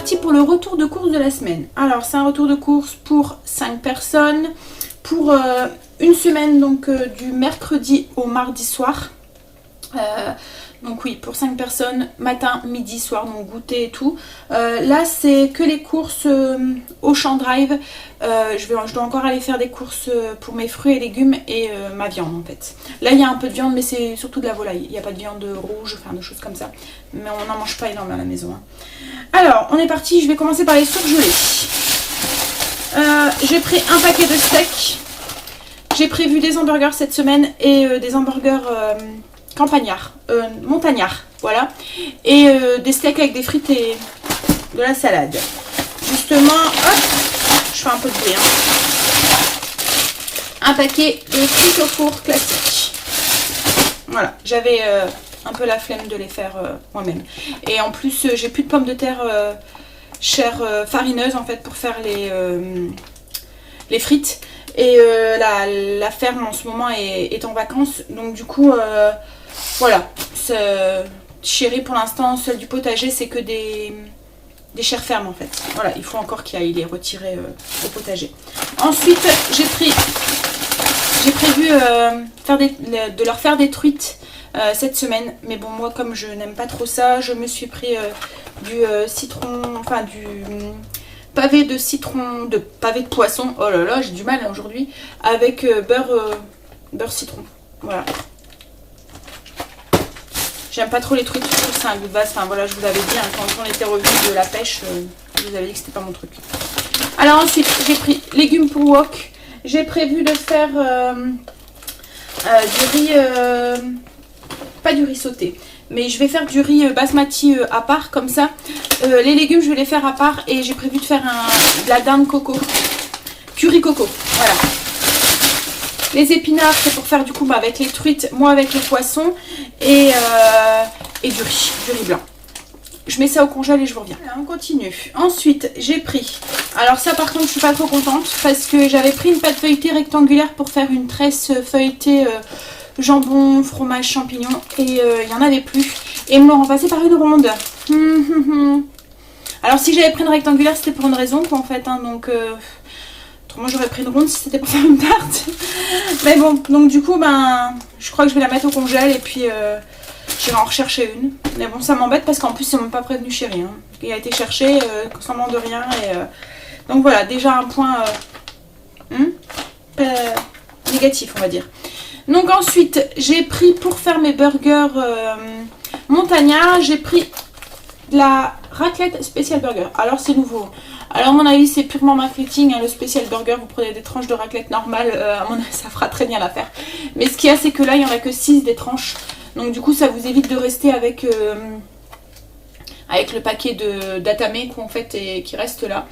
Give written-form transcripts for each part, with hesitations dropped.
parti pour le retour de course de la semaine. Alors c'est un retour de course pour 5 personnes, pour une semaine, donc du mercredi au mardi soir. Donc oui, pour 5 personnes, matin, midi, soir, donc goûter et tout. Là, c'est que les courses au Champ Drive. Je dois encore aller faire des courses pour mes fruits et légumes et ma viande en fait. Là, il y a un peu de viande, mais c'est surtout de la volaille. Il n'y a pas de viande rouge, enfin de choses comme ça. Mais on n'en mange pas énormément à la maison. Hein. Alors, on est parti. Je vais commencer par les surgelés. J'ai pris un paquet de steaks. J'ai prévu des hamburgers cette semaine et des hamburgers... campagnard, montagnard, voilà, et des steaks avec des frites et de la salade. Justement, hop, je fais un peu de bruit, hein. Un paquet de frites au four classiques. Voilà, j'avais un peu la flemme de les faire moi-même. Et en plus, j'ai plus de pommes de terre chair farineuse en fait pour faire les frites. Et la ferme en ce moment est en vacances, donc du coup... voilà, chéri pour l'instant, celle du potager, c'est que des chairs fermes en fait. Voilà, il faut encore qu'il aille les retirer au potager. Ensuite, j'ai prévu de leur faire des truites cette semaine. Mais bon, moi, comme je n'aime pas trop ça, je me suis pris du citron, enfin du pavé de citron, pavé de poisson. Oh là là, j'ai du mal aujourd'hui. Avec beurre citron. Voilà. J'aime pas trop les trucs, c'est un goût de base. Enfin voilà, je vous l'avais dit, hein, quand on était revenu de la pêche, je vous avais dit que c'était pas mon truc. Alors ensuite, j'ai pris légumes pour wok. J'ai prévu de faire du riz, pas du riz sauté, mais je vais faire du riz basmati à part, comme ça. Les légumes, je vais les faire à part et j'ai prévu de faire de la dinde coco, curry coco, voilà. Les épinards, c'est pour faire du coup avec les truites, moi avec les poissons et du riz blanc. Je mets ça au congèle et je vous reviens. Voilà, on continue. Ensuite, j'ai pris... Alors ça par contre, je suis pas trop contente parce que j'avais pris une pâte feuilletée rectangulaire pour faire une tresse feuilletée jambon, fromage, champignons et il n'y en avait plus. Et ils me l'ont remplacé par une ronde. Alors si j'avais pris une rectangulaire, c'était pour une raison quoi en fait. Hein, donc... Moi j'aurais pris une ronde si c'était pour faire une tarte. Mais bon, donc du coup, ben, je crois que je vais la mettre au congèle et puis j'irai en rechercher une. Mais bon, ça m'embête parce qu'en plus, ils m'ont pas prévenu chéri. Hein. Il a été cherché, semblant de rien. Et, donc voilà, déjà un point négatif, on va dire. Donc ensuite, j'ai pris pour faire mes burgers montagnards, j'ai pris de la raclette spécial burger. Alors c'est nouveau. Alors à mon avis c'est purement marketing, hein, le spécial burger, vous prenez des tranches de raclette normale, à mon avis ça fera très bien l'affaire. Mais ce qu'il y a c'est que là il n'y en a que 6 des tranches, donc du coup ça vous évite de rester avec le paquet d'Atame en fait et qui reste là.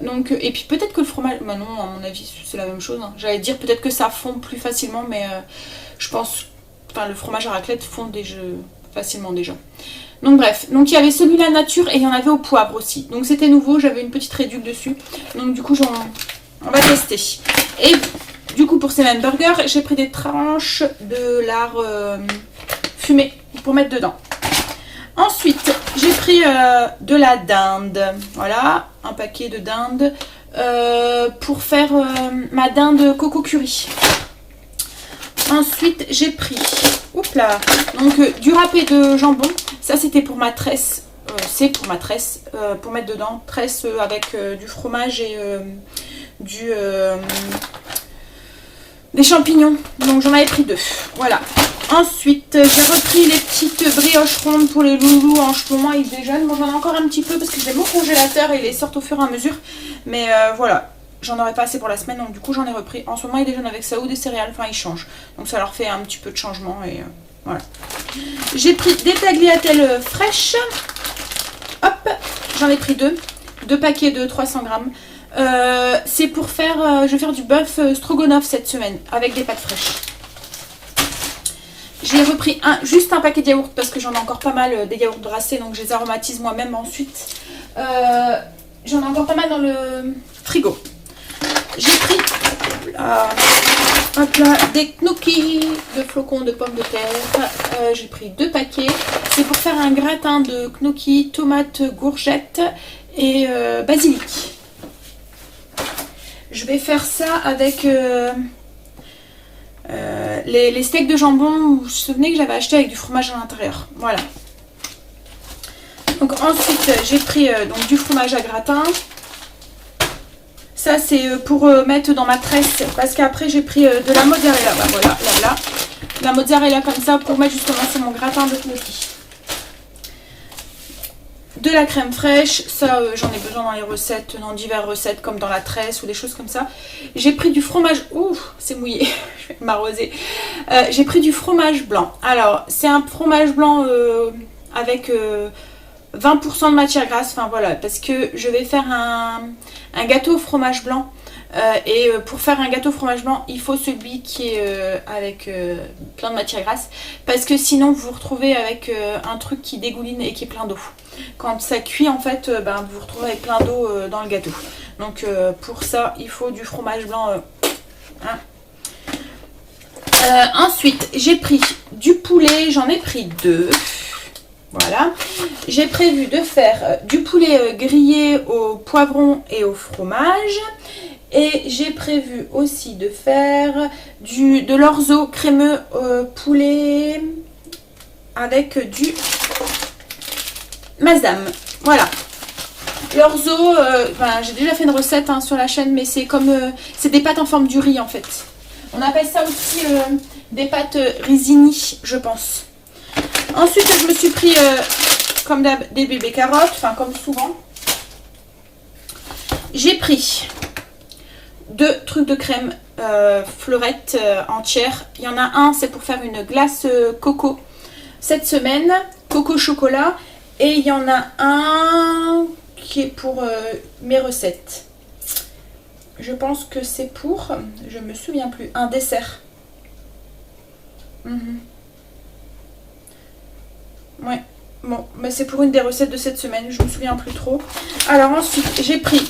Donc, et puis peut-être que le fromage, bah non à mon avis c'est la même chose, hein. J'allais dire peut-être que ça fond plus facilement mais je pense, enfin le fromage à raclette fond déjà facilement déjà. Donc bref, donc il y avait celui-là nature et il y en avait au poivre aussi. Donc c'était nouveau, j'avais une petite réduc dessus. Donc du coup on va tester. Et du coup pour ces mêmes burgers, j'ai pris des tranches de lard fumé pour mettre dedans. Ensuite, j'ai pris de la dinde. Voilà, un paquet de dinde pour faire ma dinde coco curry. Ensuite, j'ai pris donc du râpé de jambon. Ça, c'était pour ma tresse. C'est pour ma tresse. Pour mettre dedans. Tresse avec du fromage et des champignons. Donc, j'en avais pris 2. Voilà. Ensuite, j'ai repris les petites brioches rondes pour les loulous. En ce moment, ils déjeunent. Bon, j'en ai encore un petit peu parce que je les mets au congélateur et ils les sortent au fur et à mesure. Mais voilà. J'en aurais pas assez pour la semaine, donc du coup j'en ai repris. En ce moment ils déjeunent avec ça ou des céréales, enfin ils changent. Donc ça leur fait un petit peu de changement et voilà. J'ai pris des tagliatelles fraîches. Hop, j'en ai pris 2. 2 paquets de 300 grammes. C'est pour faire, je vais faire du bœuf stroganoff cette semaine avec des pâtes fraîches. J'ai repris juste un paquet de yaourts parce que j'en ai encore pas mal, des yaourts brassés, donc je les aromatise moi-même ensuite. J'en ai encore pas mal dans le frigo. J'ai pris Hop là, des gnocchis de flocons de pommes de terre. J'ai pris 2 paquets. C'est pour faire un gratin de gnocchis, tomates, courgettes et basilic. Je vais faire ça avec les steaks de jambon. Vous vous souvenez que j'avais acheté avec du fromage à l'intérieur. Voilà. Donc ensuite, j'ai pris donc, du fromage à gratin. Ça, c'est pour mettre dans ma tresse. Parce qu'après, j'ai pris de la mozzarella. Bah, voilà, là. La mozzarella comme ça pour mettre justement sur mon gratin de gnocchi. De la crème fraîche. Ça, j'en ai besoin dans les recettes, dans diverses recettes comme dans la tresse ou des choses comme ça. J'ai pris du fromage. Ouh, c'est mouillé. Je vais m'arroser. J'ai pris du fromage blanc. Alors, c'est un fromage blanc avec 20% de matière grasse. Enfin, voilà. Parce que je vais faire un gâteau au fromage blanc et pour faire un gâteau au fromage blanc il faut celui qui est avec plein de matière grasse parce que sinon vous vous retrouvez avec un truc qui dégouline et qui est plein d'eau. Quand ça cuit en fait vous vous retrouvez avec plein d'eau dans le gâteau. Donc pour ça il faut du fromage blanc. Ensuite j'ai pris du poulet, j'en ai pris 2. Voilà, j'ai prévu de faire du poulet grillé au poivron et au fromage. Et j'ai prévu aussi de faire de l'orzo crémeux poulet avec du masdam. Voilà. L'orzo, j'ai déjà fait une recette sur la chaîne, mais c'est comme c'est des pâtes en forme du riz en fait. On appelle ça aussi des pâtes risini, je pense. Ensuite, je me suis pris, comme d'hab, des bébés carottes, enfin comme souvent. J'ai pris 2 trucs de crème fleurette entière. Il y en a un, c'est pour faire une glace coco cette semaine, coco chocolat. Et il y en a un qui est pour mes recettes. Je pense que c'est pour, je me souviens plus, un dessert. Ouais, bon, mais c'est pour une des recettes de cette semaine, je me souviens plus trop. Alors ensuite, j'ai pris...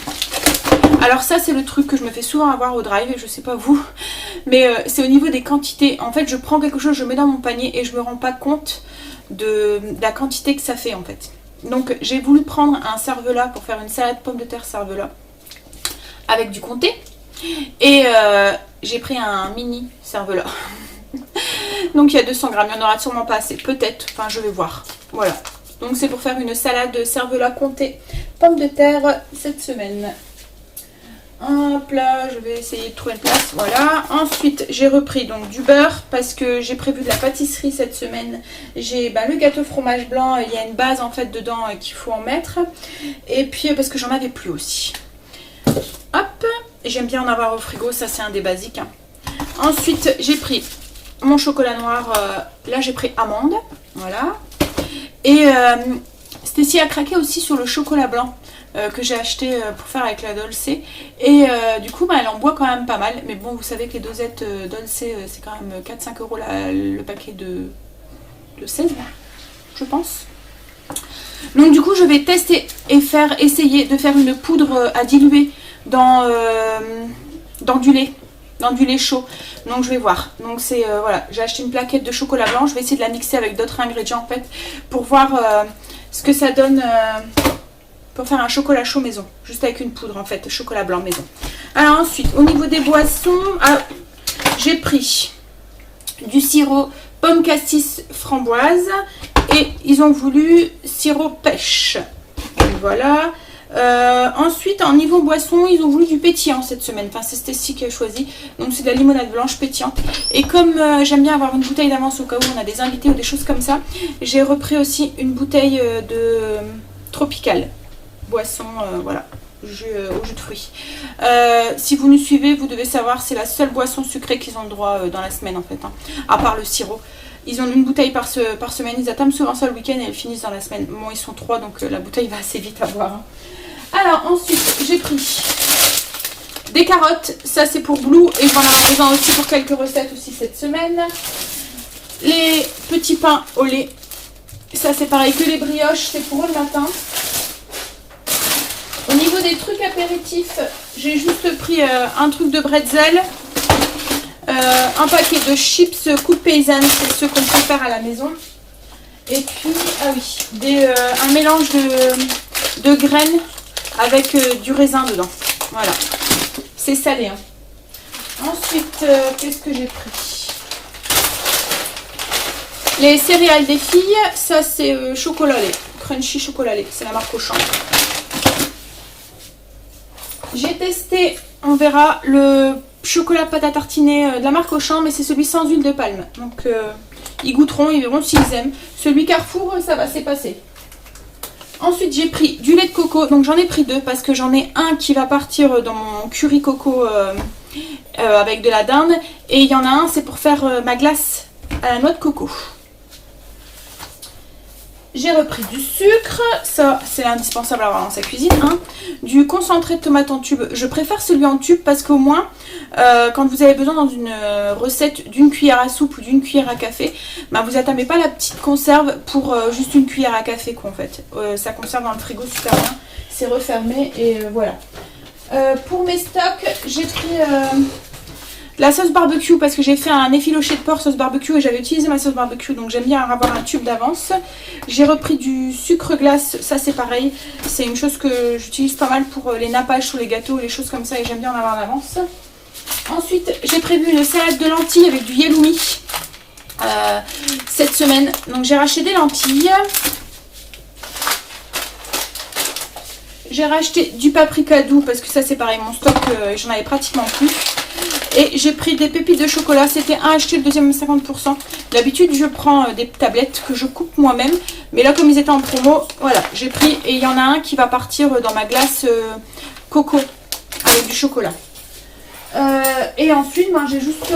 Alors ça, c'est le truc que je me fais souvent avoir au drive, je sais pas vous, mais c'est au niveau des quantités. En fait, je prends quelque chose, je mets dans mon panier et je me rends pas compte de la quantité que ça fait en fait. Donc j'ai voulu prendre un cervelas pour faire une salade pommes de terre cervelas avec du comté. Et j'ai pris un mini cervelas. Donc il y a 200 grammes, il n'y en aura sûrement pas assez, peut-être, enfin je vais voir. Voilà, donc c'est pour faire une salade cervelas comté pommes de terre cette semaine. Hop là, je vais essayer de trouver une place, voilà. Ensuite j'ai repris donc du beurre parce que j'ai prévu de la pâtisserie cette semaine. J'ai le gâteau fromage blanc, il y a une base en fait dedans qu'il faut en mettre. Et puis parce que j'en avais plus aussi. Hop, j'aime bien en avoir au frigo, ça c'est un des basiques. Ensuite j'ai pris mon chocolat noir, là j'ai pris amande, voilà. Et Stécie a craqué aussi sur le chocolat blanc que j'ai acheté pour faire avec la Dolce. Et du coup elle en boit quand même pas mal. Mais bon, vous savez que les dosettes Dolce c'est quand même 4-5 € le paquet de 16 je pense. Donc du coup je vais tester et essayer de faire une poudre à diluer dans du lait. Dans du lait chaud, donc je vais voir. Donc c'est voilà, j'ai acheté une plaquette de chocolat blanc, je vais essayer de la mixer avec d'autres ingrédients en fait pour voir ce que ça donne pour faire un chocolat chaud maison, juste avec une poudre en fait, chocolat blanc maison. Alors ensuite au niveau des boissons, j'ai pris du sirop pomme cassis framboise et ils ont voulu sirop pêche. Donc, voilà. Ensuite, en niveau boisson, ils ont voulu du pétillant cette semaine. Enfin, c'est Stécie qui a choisi. Donc, c'est de la limonade blanche pétillante. Et comme j'aime bien avoir une bouteille d'avance au cas où on a des invités ou des choses comme ça, j'ai repris aussi une bouteille de tropical. Boisson, voilà, au jus de fruits. Si vous nous suivez, vous devez savoir, c'est la seule boisson sucrée qu'ils ont le droit dans la semaine en fait, à part le sirop. Ils ont une bouteille par semaine, ils attendent souvent ça le week-end et elles finissent dans la semaine. Bon, ils sont 3, donc la bouteille va assez vite à boire. Alors, ensuite, j'ai pris des carottes. Ça, c'est pour Blue et j'en ai besoin aussi pour quelques recettes aussi cette semaine. Les petits pains au lait. Ça, c'est pareil que les brioches, c'est pour eux le matin. Au niveau des trucs apéritifs, j'ai juste pris un truc de bretzel. Un paquet de chips coupe paysanne, c'est ceux qu'on prépare à la maison. Et puis, ah oui, un mélange de graines avec du raisin dedans. Voilà, c'est salé. Hein. Ensuite, qu'est-ce que j'ai pris? Les céréales des filles, ça c'est chocolat lait, crunchy chocolat lait, c'est la marque Auchan. J'ai testé, on verra, le chocolat pâte à tartiner de la marque Auchan, mais c'est celui sans huile de palme. Donc ils goûteront, ils verront s'ils aiment. Celui Carrefour, ça va, c'est passé. Ensuite j'ai pris du lait de coco, donc j'en ai pris 2 parce que j'en ai un qui va partir dans mon curry coco avec de la dinde. Et il y en a un, c'est pour faire ma glace à la noix de coco. J'ai repris du sucre, ça c'est indispensable à avoir dans sa cuisine, hein. Du concentré de tomate en tube. Je préfère celui en tube parce qu'au moins, quand vous avez besoin dans une recette d'une cuillère à soupe ou d'une cuillère à café, bah, vous n'attamez pas la petite conserve pour juste une cuillère à café quoi, en fait. Ça conserve dans le frigo super bien, c'est refermé et voilà. Pour mes stocks, j'ai pris la sauce barbecue parce que j'ai fait un effiloché de porc sauce barbecue et j'avais utilisé ma sauce barbecue, donc j'aime bien avoir un tube d'avance. J'ai repris du sucre glace, ça c'est pareil, c'est une chose que j'utilise pas mal pour les nappages sur les gâteaux, les choses comme ça, et j'aime bien en avoir en avance. Ensuite j'ai prévu une salade de lentilles avec du yelloumi cette semaine, donc j'ai racheté des lentilles. J'ai racheté du paprika doux parce que ça c'est pareil, mon stock j'en avais pratiquement plus. Et j'ai pris des pépites de chocolat, c'était un acheté, le deuxième 50%. D'habitude je prends des tablettes que je coupe moi-même. Mais là comme ils étaient en promo, voilà, j'ai pris. Et il y en a un qui va partir dans ma glace coco avec du chocolat. Et ensuite ben, j'ai juste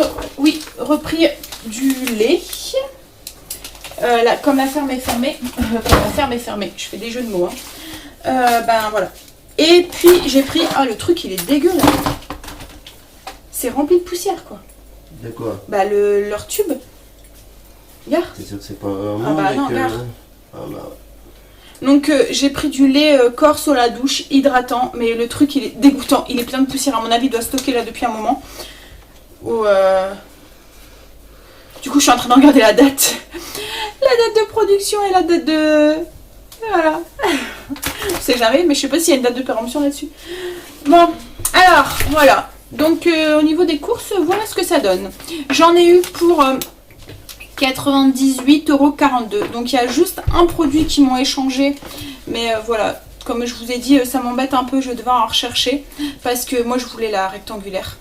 repris du lait. Comme la ferme est fermée. Comme la ferme est fermée, je fais des jeux de mots. Hein. Ben voilà. Et puis j'ai pris, ah le truc il est dégueulasse. C'est rempli de poussière quoi. De quoi? Bah leur tube. Regarde. T'es sûr que c'est pas vraiment Ah bah non, regarde. Ah bah... Donc j'ai pris du lait corse à la douche, hydratant, mais le truc il est dégoûtant, il est plein de poussière, à mon avis il doit stocker là depuis un moment. Du coup je suis en train de regarder la date. La date de production et la date de... Voilà. Je sais jamais, mais je sais pas s'il y a une date de péremption là-dessus. Bon, alors voilà. Donc au niveau des courses, voilà ce que ça donne. J'en ai eu pour 98,42 €. Donc il y a juste un produit qui m'ont échangé. Mais voilà, comme je vous ai dit, ça m'embête un peu, je vais devoir en rechercher. Parce que moi je voulais la rectangulaire.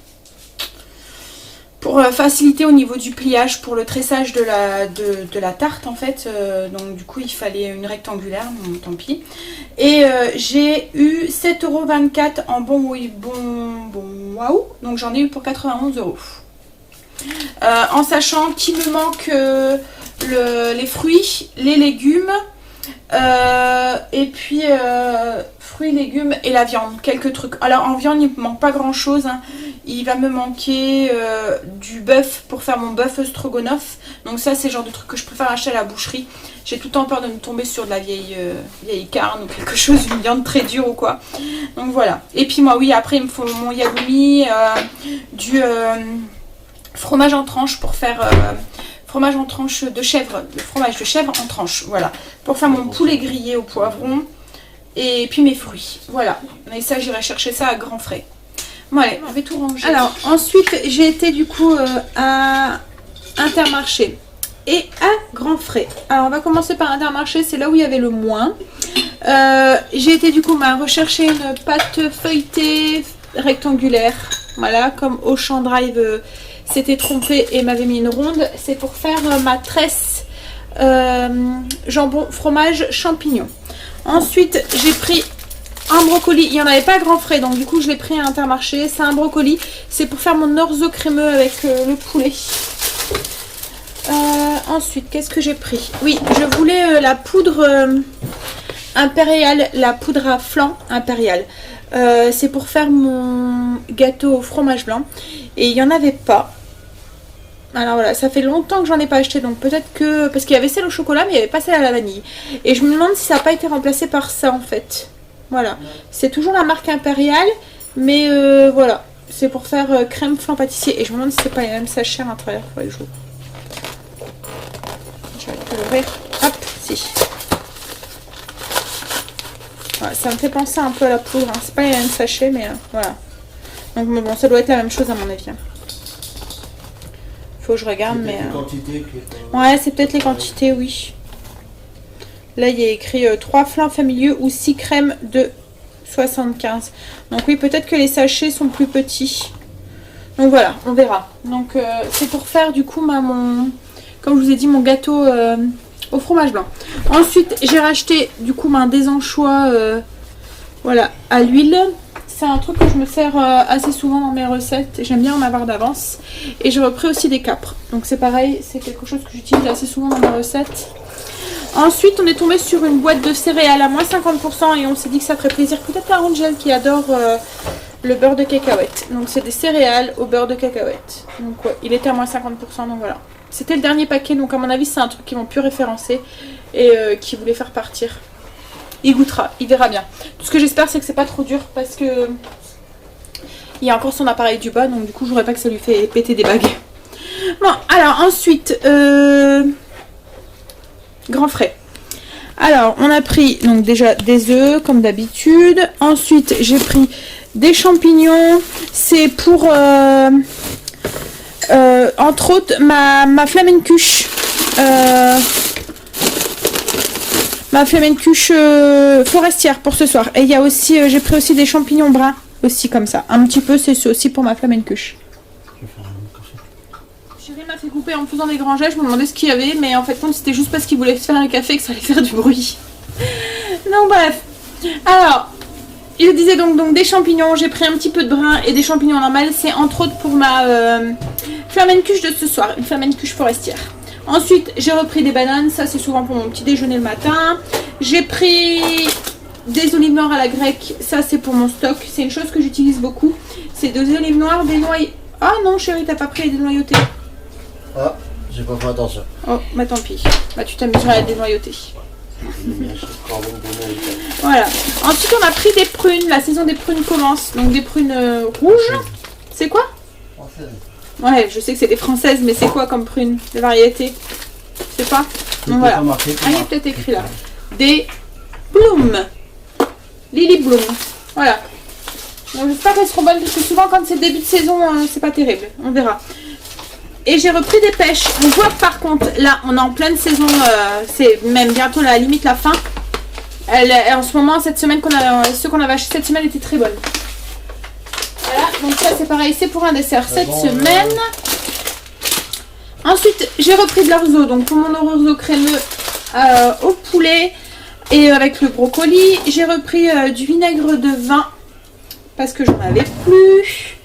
Pour faciliter au niveau du pliage, pour le tressage de la tarte en fait. Donc du coup il fallait une rectangulaire, bon, tant pis. Et j'ai eu 7,24 € en bon waouh. Donc j'en ai eu pour 91 €. En sachant qu'il me manque les fruits, les légumes, et puis fruits, légumes et la viande, quelques trucs. Alors en viande il ne me manque pas grand chose, hein. Il va me manquer du bœuf pour faire mon bœuf stroganoff. Donc ça c'est le genre de truc que je préfère acheter à la boucherie. J'ai tout le temps peur de me tomber sur de la vieille carne ou quelque chose, une viande très dure ou quoi. Donc voilà. Et puis moi oui, après il me faut mon yaoumi, du fromage en tranche pour faire... fromage en tranche de chèvre, le fromage de chèvre en tranche, voilà. Pour faire mon poulet grillé au poivron. Et puis mes fruits, voilà. Et ça j'irai chercher ça à grands frais. Bon allez, on va tout ranger. Alors ensuite j'ai été du coup à Intermarché et à grands frais. Alors on va commencer par Intermarché, c'est là où il y avait le moins. J'ai été du coup rechercher une pâte feuilletée rectangulaire. Voilà, comme Auchan Drive s'était trompé et m'avait mis une ronde. C'est pour faire ma tresse jambon, fromage, champignons. Ensuite j'ai pris un brocoli, il n'y en avait pas à grands frais, donc du coup je l'ai pris à Intermarché. C'est un brocoli, c'est pour faire mon orzo crémeux avec le poulet. Ensuite, qu'est-ce que j'ai pris? Oui, je voulais la poudre impériale, la poudre à flan impériale. C'est pour faire mon gâteau au fromage blanc. Et il n'y en avait pas. Alors voilà, ça fait longtemps que j'en ai pas acheté, donc peut-être que... Parce qu'il y avait celle au chocolat, mais il n'y avait pas celle à la vanille. Et je me demande si ça n'a pas été remplacé par ça en fait. Voilà, c'est toujours la marque impériale, mais voilà, C'est pour faire crème flan pâtissier. Et je me demande si c'est pas les mêmes sachets à l'intérieur pour les jours. Je vais l'ouvrir. Hop, si. Voilà, ça me fait penser un peu à la poudre. Hein. C'est pas les mêmes sachets, mais voilà. Donc bon, ça doit être la même chose à mon avis. Hein. Faut que je regarde, mais... Ouais, c'est peut-être les quantités, oui. Là, il y a écrit 3 flans familiaux ou 6 crèmes de 75. Donc oui, peut-être que les sachets sont plus petits. Donc voilà, on verra. Donc c'est pour faire du coup comme je vous ai dit, mon gâteau au fromage blanc. Ensuite, j'ai racheté du coup des anchois voilà, à l'huile. C'est un truc que je me sers assez souvent dans mes recettes. J'aime bien en avoir d'avance. Et j'ai repris aussi des capres. Donc c'est pareil, c'est quelque chose que j'utilise assez souvent dans mes recettes. Ensuite, on est tombé sur une boîte de céréales à moins 50% et on s'est dit que ça ferait plaisir peut-être à Angel qui adore le beurre de cacahuète. Donc c'est des céréales au beurre de cacahuète. Donc ouais, il était à moins 50%, donc voilà. C'était le dernier paquet, donc à mon avis c'est un truc qu'ils vont plus référencer et qui voulait faire partir. Il goûtera, il verra bien. Tout ce que j'espère c'est que c'est pas trop dur parce que il y a encore son appareil du bas, donc du coup je voudrais pas que ça lui fait péter des bagues. Bon, alors ensuite, grand frais. Alors on a pris donc déjà des œufs comme d'habitude. Ensuite j'ai pris des champignons. C'est pour entre autres ma flamencuche. Ma flamencuche forestière pour ce soir. Et il y a aussi, j'ai pris aussi des champignons bruns aussi comme ça. Un petit peu, c'est aussi pour ma flamencuche. Chérie m'a fait couper en me faisant des grands gestes. Je me demandais ce qu'il y avait, mais en fait c'était juste parce qu'il voulait se faire un café et que ça allait faire du bruit. Donc bref. Alors, je disais donc des champignons. J'ai pris un petit peu de brun et des champignons normaux. C'est entre autres pour ma flamencuche de ce soir, une flamencuche forestière. Ensuite, j'ai repris des bananes, ça c'est souvent pour mon petit déjeuner le matin. J'ai pris des olives noires à la grecque, ça c'est pour mon stock. C'est une chose que j'utilise beaucoup. C'est des olives noires dénoyautées. Ah non chérie, t'as pas pris les dénoyautées. Ah, j'ai pas fait attention. Oh, bah tant pis. Bah tu t'amuseras à les dénoyauter. Voilà. Ensuite, on a pris des prunes. La saison des prunes commence. Donc des prunes rouges. C'est quoi? Ouais, je sais que c'est des françaises, mais c'est quoi comme prunes? Des variétés? Je sais pas. Donc voilà. Ah, il y a peut-être écrit là. Des Bloom. Lily Bloom. Voilà. Donc j'espère qu'elles seront bonnes parce que souvent quand c'est début de saison, c'est pas terrible. On verra. Et j'ai repris des pêches. On voit que par contre, là, on est en pleine saison. C'est même bientôt la limite la fin. En ce moment, cette semaine ceux qu'on avait acheté cette semaine étaient très bonnes. Voilà, donc ça c'est pareil, c'est pour un dessert cette semaine. Ensuite, j'ai repris de l'orzo, donc pour mon orzo crémeux au poulet et avec le brocoli. J'ai repris du vinaigre de vin parce que j'en avais plus.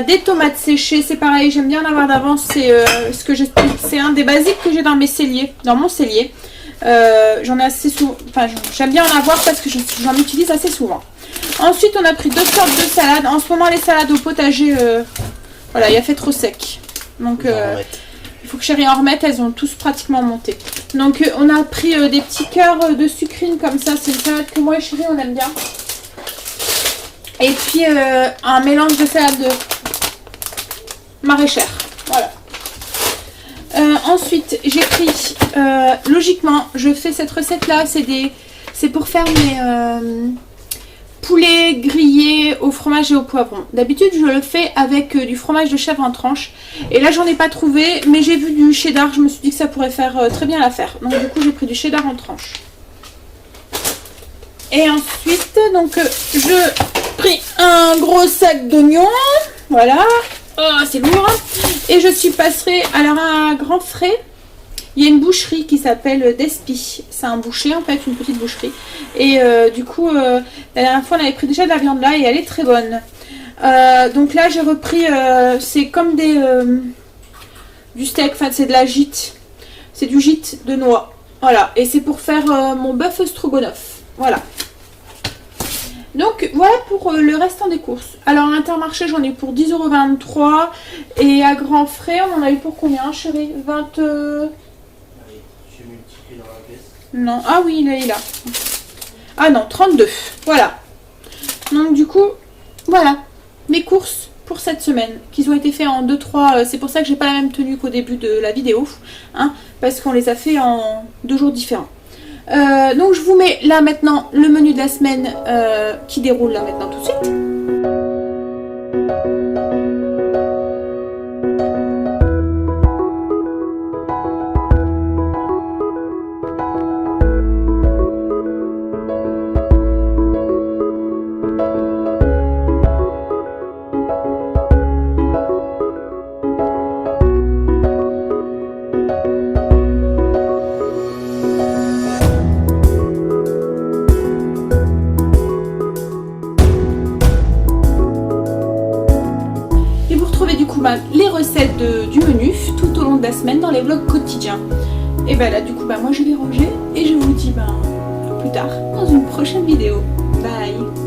Des tomates séchées, c'est pareil, j'aime bien en avoir d'avance. C'est un des basiques que j'ai dans mes celliers, dans mon cellier. J'en ai assez souvent, enfin j'aime bien en avoir parce que j'en utilise assez souvent. Ensuite, on a pris 2 sortes de salades. En ce moment, les salades au potager, voilà, il a fait trop sec. Donc, il faut que chérie en remette. Elles ont tous pratiquement monté. Donc, on a pris des petits cœurs de sucrine comme ça. C'est une salade que moi et chérie, on aime bien. Et puis, un mélange de salade maraîchère. Voilà. Ensuite, j'ai pris, logiquement, je fais cette recette-là. C'est pour faire mes... poulet grillé au fromage et au poivron. D'habitude je le fais avec du fromage de chèvre en tranche. Et là j'en ai pas trouvé, mais j'ai vu du cheddar. Je me suis dit que ça pourrait faire très bien l'affaire. Donc du coup j'ai pris du cheddar en tranche. Et ensuite donc je pris un gros sac d'oignons. Voilà. Oh c'est lourd. Et je suis passée alors à un grand frais. Il y a une boucherie qui s'appelle Despi. C'est un boucher en fait, une petite boucherie. Et du coup, la dernière fois on avait pris déjà de la viande là et elle est très bonne. Donc là j'ai repris, c'est comme du steak, enfin c'est de la gîte. C'est du gîte de noix. Voilà, et c'est pour faire mon bœuf stroganoff. Voilà. Donc voilà pour le restant des courses. Alors à Intermarché j'en ai eu pour 10,23 € et à Grand Frais on en a eu pour combien chérie? 20... Non, ah oui, il est là. Ah non, 32. Voilà. Donc du coup, voilà. Mes courses pour cette semaine, qu'ils ont été faits en 2-3, c'est pour ça que j'ai pas la même tenue qu'au début de la vidéo, hein, parce qu'on les a fait en 2 jours différents. Donc je vous mets là maintenant le menu de la semaine qui déroule là maintenant tout de suite. Les recettes du menu tout au long de la semaine dans les vlogs quotidiens. Et ben là du coup moi je vais ranger et je vous dis à plus tard dans une prochaine vidéo. Bye.